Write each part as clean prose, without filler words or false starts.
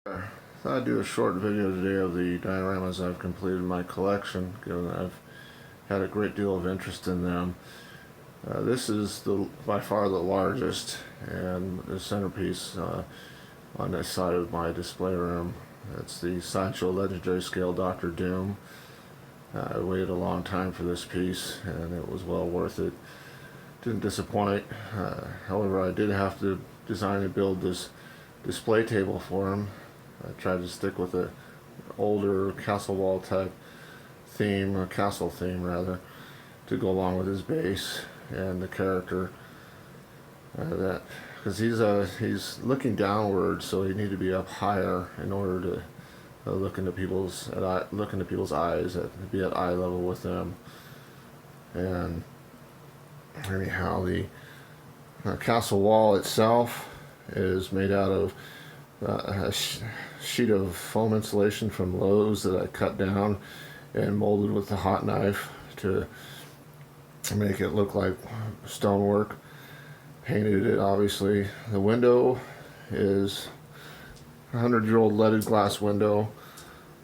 I thought I'd do a short video today of the dioramas I've completed in my collection, given that I've had a great deal of interest in them. This is by far the largest and the centerpiece on this side of my display room. It's the Sideshow Legendary Scale Dr. Doom. I waited a long time for this piece and it was well worth it. Didn't disappoint. However, I did have to design and build this display table for him. I tried to stick with an older castle wall type theme, or castle theme rather, to go along with his base and the character. Because he's looking downward, so he needed to be up higher in order to look into people's eyes, be at eye level with them. And anyhow, the castle wall itself is made out of a sheet of foam insulation from Lowe's that I cut down and molded with a hot knife to make it look like stonework. Painted it, obviously. The window is a 100-year-old leaded glass window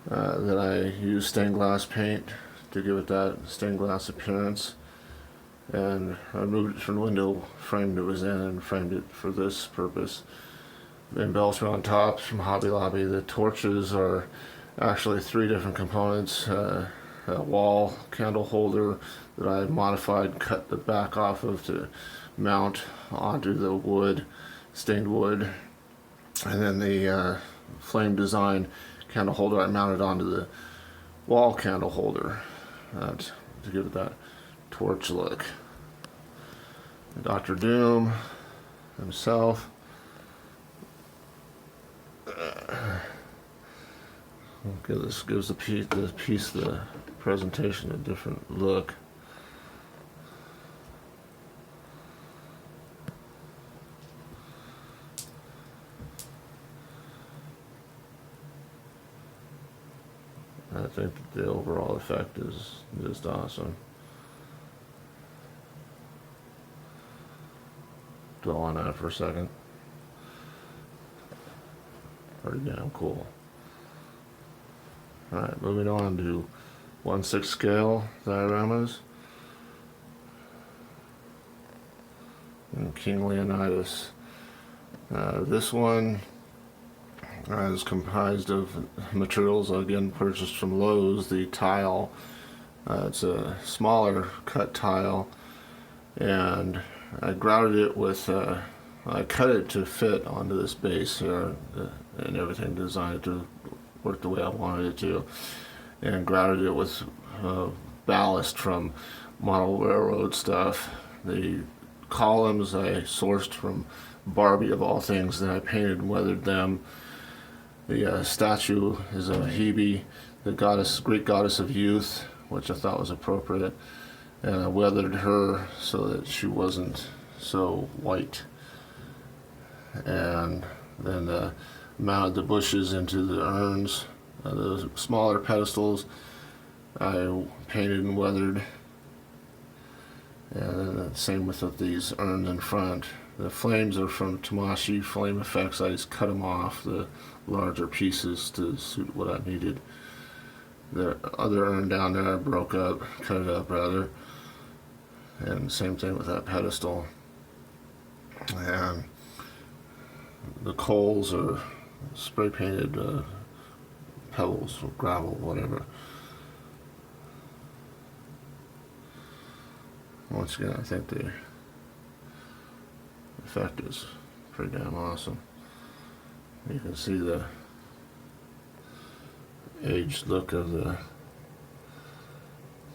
that I used stained glass paint to give it that stained glass appearance. And I removed it from the window frame it was in and framed it for this purpose. Embellished on top from Hobby Lobby. The torches are actually 3 different components. A wall candle holder that I modified, cut the back off of to mount onto the wood, stained wood. And then the flame design candle holder I mounted onto the wall candle holder to give it that torch look. Dr. Doom himself. This gives the presentation a different look. I think the overall effect is just awesome. Dwell on that for a second. Pretty damn cool. Alright, moving on to 1/6 scale dioramas. And King Leonidas. This one is comprised of materials again purchased from Lowe's. The tile, it's a smaller cut tile, and I grouted it with, I cut it to fit onto this base here and everything, designed it to work the way I wanted it to, and grouted it with ballast from model railroad stuff. The columns I sourced from Barbie of all things, then I painted and weathered them. The statue is a Hebe, the Greek goddess of youth, which I thought was appropriate, and I weathered her so that she wasn't so white. And then mounted the bushes into the urns. The smaller pedestals I painted and weathered, and then same with these urns in front. The flames are from Tamashi Flame Effects. I just cut them off, the larger pieces, to suit what I needed. The other urn down there I broke up, cut it up rather, and same thing with that pedestal. And the coals are spray painted pebbles or gravel, whatever. Once again, I think the effect is pretty damn awesome. You can see the aged look of the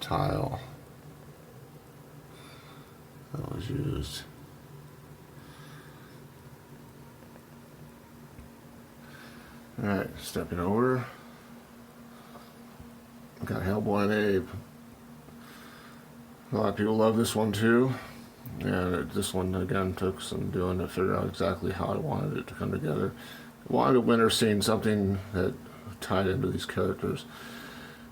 tile that was used. Alright, stepping over. Got Hellboy and Abe. A lot of people love this one too. And this one again took some doing to figure out exactly how I wanted it to come together. I wanted a winter scene, something that tied into these characters.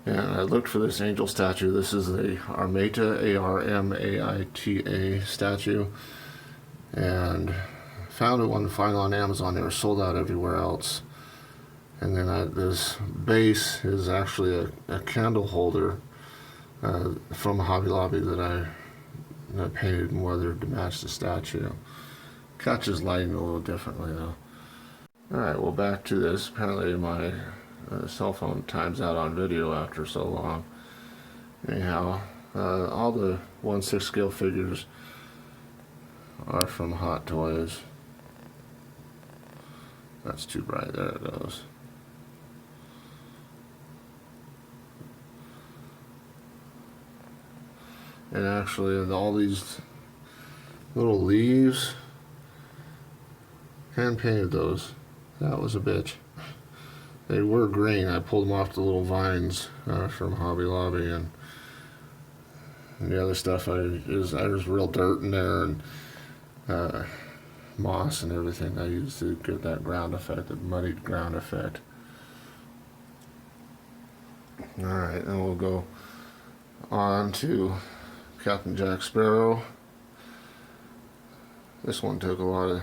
And I looked for this angel statue. This is the Armata, A-R-M-A-I-T-A statue. And found it one final on Amazon. They were sold out everywhere else. And then this base is actually a candle holder from Hobby Lobby that I painted and weathered to match the statue. Catches lighting a little differently though. Alright, well, back to this. Apparently my cell phone times out on video after so long. Anyhow, all the 1/6 scale figures are from Hot Toys. That's too bright. There it goes. And actually, all these little leaves, hand painted those. That was a bitch. They were green. I pulled them off the little vines from Hobby Lobby, and the other stuff there's real dirt in there and moss and everything I used to get that ground effect, the muddied ground effect. Alright, then we'll go on to Captain Jack Sparrow. This one took a lot of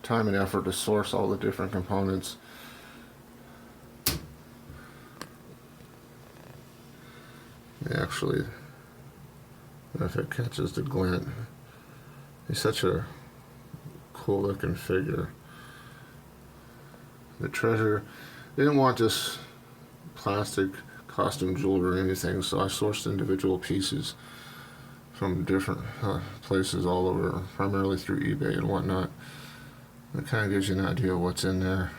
time and effort to source all the different components. Actually, if it catches the glint, he's such a cool looking figure. The treasure, didn't want this plastic costume jewelry or anything, so I sourced individual pieces from different places all over, primarily through eBay and whatnot. It kind of gives you an idea of what's in there.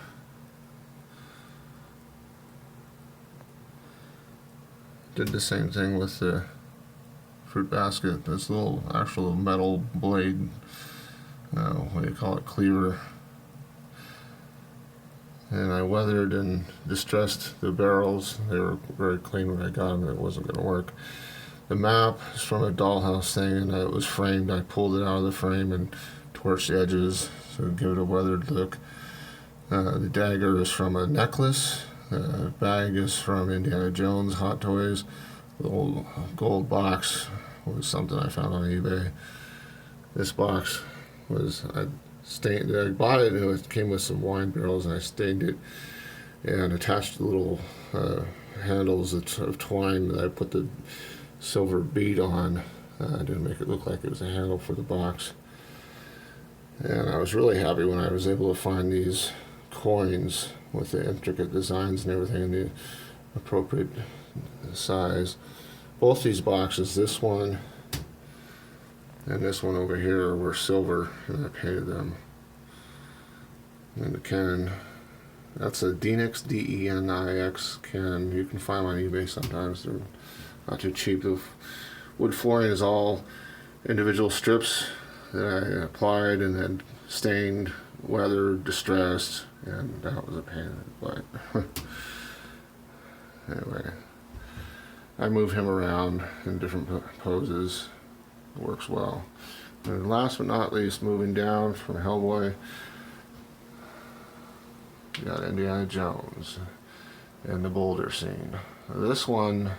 Did the same thing with the fruit basket. This little actual metal blade, what do you call it, cleaver. And I weathered and distressed the barrels. They were very clean when I got them. It wasn't going to work. The map is from a dollhouse thing, and it was framed. I pulled it out of the frame and torched the edges to give it a weathered look. The dagger is from a necklace. The bag is from Indiana Jones Hot Toys. The old gold box was something I found on eBay. This box was, I bought it and it came with some wine barrels, and I stained it and attached the little handles of twine that I put the silver bead on. I didn't make it look like it was a handle for the box. And I was really happy when I was able to find these coins with the intricate designs and everything in the appropriate size. Both these boxes, this one and this one over here, were silver, and I painted them. And the cannon, that's a Denix, D-E-N-I-X cannon. You can find them on eBay sometimes. They're not too cheap. The wood flooring is all individual strips that I applied and then stained, weathered, distressed, and that was a pain in the butt. Anyway, I move him around in different poses. It works well. And last but not least, moving down from Hellboy, you got Indiana Jones and the Boulder scene. This one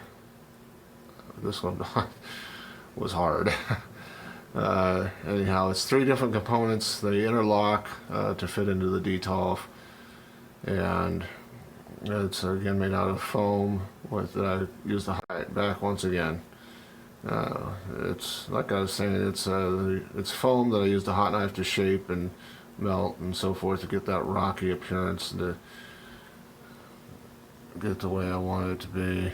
was hard. Anyhow, it's 3 different components. They interlock to fit into the detolf, and it's again made out of foam with I used the hide back once again. It's like I was saying, it's foam that I used a hot knife to shape and melt and so forth to get that rocky appearance and to get the way I want it to be.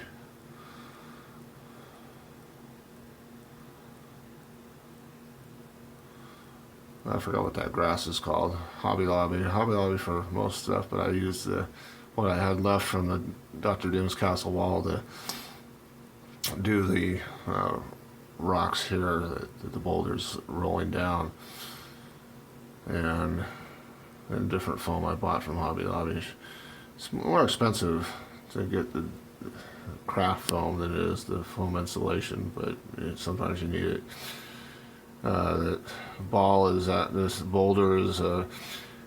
I forgot what that grass is called. Hobby Lobby for most stuff, but I used what I had left from the Dr. Doom's castle wall to do the rocks here that the boulders rolling down, and different foam I bought from Hobby Lobby. It's more expensive to get the craft foam than it is the foam insulation, but sometimes you need it. That ball is this boulder is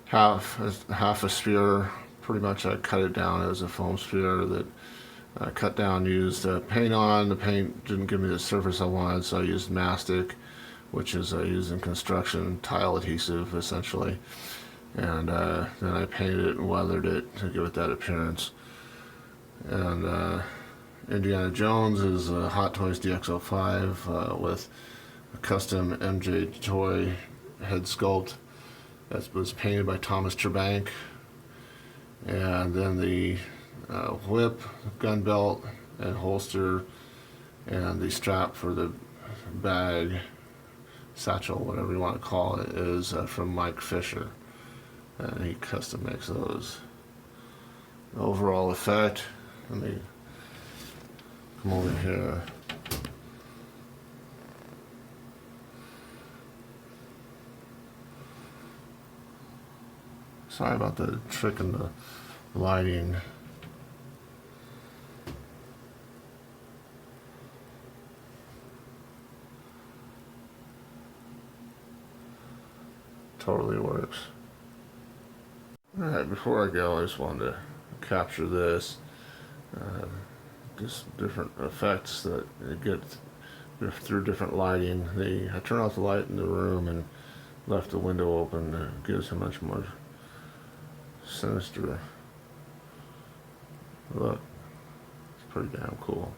half a sphere. Pretty much I cut it down as a foam sphere that I cut down, used paint on. The paint didn't give me the surface I wanted, so I used mastic, which is used in construction, tile adhesive essentially. and then I painted it and weathered it to give it that appearance. And Indiana Jones is a Hot Toys DX05 with a custom MJ toy head sculpt that was painted by Thomas Trebank. And then the whip, gun belt, and holster, and the strap for the bag, satchel, whatever you want to call it, is from Mike Fisher. And he custom makes those. The overall effect, let me come over here. Sorry about the trick in the lighting. Totally works. Alright, before I go, I just wanted to capture this. Just different effects that it gets through different lighting. I turned off the light in the room and left the window open. It gives a much more sinister look. It's pretty damn cool.